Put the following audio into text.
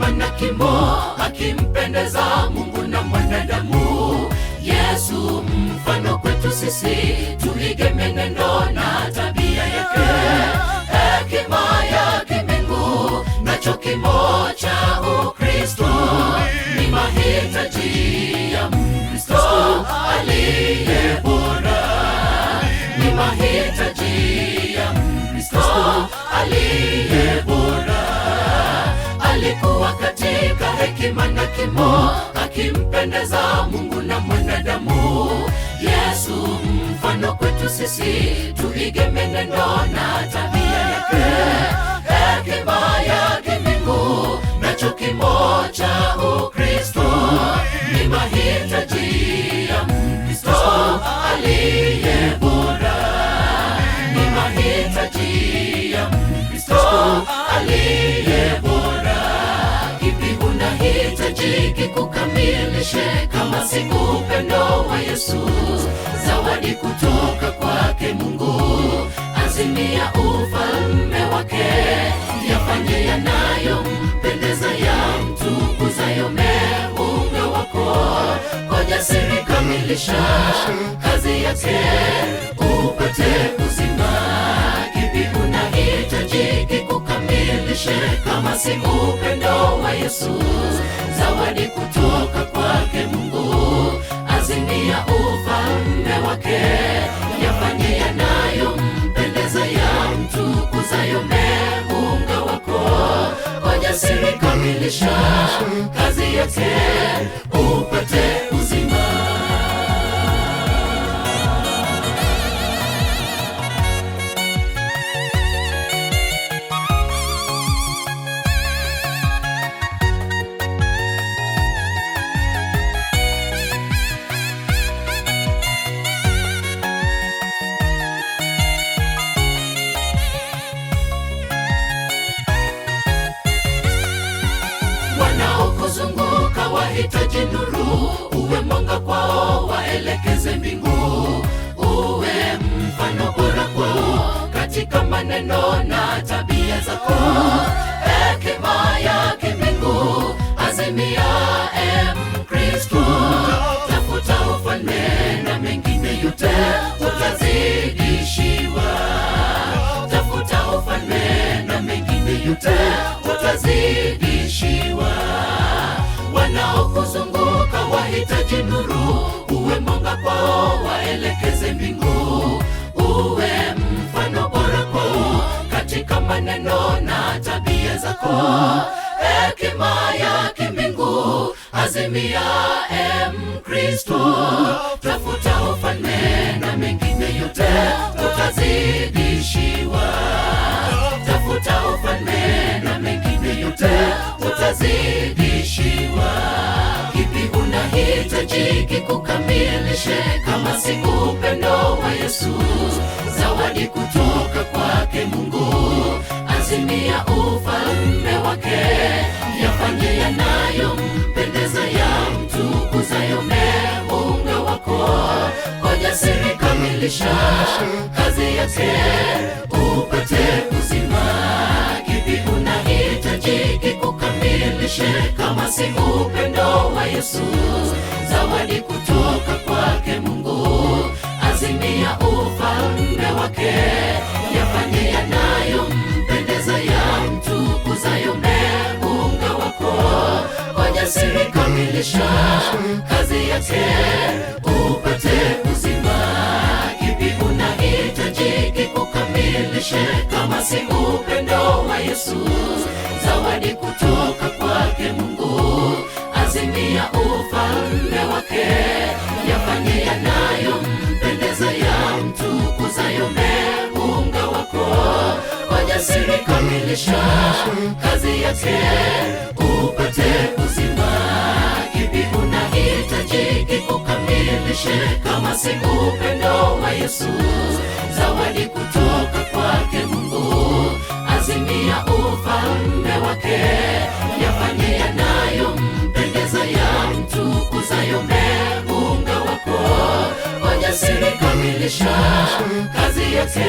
hekima na kimo, akimpendeza Mungu na mwanadamu. Yesu mfano kwetu sisi, tuige menendo na tabia yake. Hekima ya kimbingu nacho kimo cha Ukristo ni mahitaji ya Mkristo aliye bora, ni mahitaji ya Mkristo aliye bora. Alikuwa katika hekima na kimo, akimpendeza Mungu na mwanadamu. Yesu mfano kwetu sisi, tuige menendo na tabia yake. Hekima ya kimbingu nacho kimo cha Ukristo ni mahitaji ya Mkristo aliye bora, ni mahitaji ya Mkristo aliye bora. Kipi unahitaji kikukamilishe kama si upendo wa Yesu? Zawadi kutoka kwake Mungu, azimia ufalme wake. Yafanye yanayompendeza, yamtukuzayo Muumba wako. Kwa jasiri kamilisha kazi yake, upate uzima. Kipi unahitaji kikukamilishe kama si upendo wa Yesu? Zawadi kutoka kwake Mungu, azimia ufalme wake. Yafanye yanayompendeza, yamtukuzayo Muumba wako. Kwa jasiri kamilisha kazi yake, upate uzima. Wanaokuzunguka wahitaji nuru, uwe mwanga kwao, waelekeze mbingu. Uwe mfano bora kwao katika maneno na tabia zako. Hekima ya kimbingu azimia, Mkristo. Tafuta ufalme na mengine yote utazidishiwa. Tafuta ufalme na mengine yote utazidishiwa. Wanaokuzunguka wahitaji nuru, uwe mwanga kwao, waelekeze mbingu. Uwe mfano bora kwao katika maneno na tabia zako. Hekima ya kimbingu azimia, Mkristo. Tafuta ufalme na mengine yote utazidishiwa. Tafuta ufalme na mengine yote utazidishiwa. Kipi unahitaji kikukamilishe kama si upendo wa Yesu? Zawadi kutoka kwake Mungu, azimia ufalme wake. Yafanye yanayompendeza, yamtukuzayo Muumba wako. Kwa jasiri kamilisha kazi yake, upate uzima. Kipi unahitaji kikukamilishe kama si upendo wa Yesu? Zawadi kutoka kwake Mungu, azimia ufalme wake. Yafanye yanayompendeza, yamtukuzayo Muumba wako. Kwa jasiri kamilisha kazi yake, upate uzima. Kipi unahitaji kikukamilishe kama si upendo wa Yesu? Zawadi kutoka kwake Mungu, azimia ufalme wake. Yafanye yanayompendeza, yamtukuzayo Muumba wako. Kwa jasiri kamilisha kazi yake, upate uzima. Kipi unahitaji kikukamilishe kama si upendo wa Yesu? Zawadi kutoka kwake Mungu, azimia ufalme wake. Yafanye yanayompendeza, yamtukuzayo Muumba wako. Kwa jasiri kamilisha kazi yake,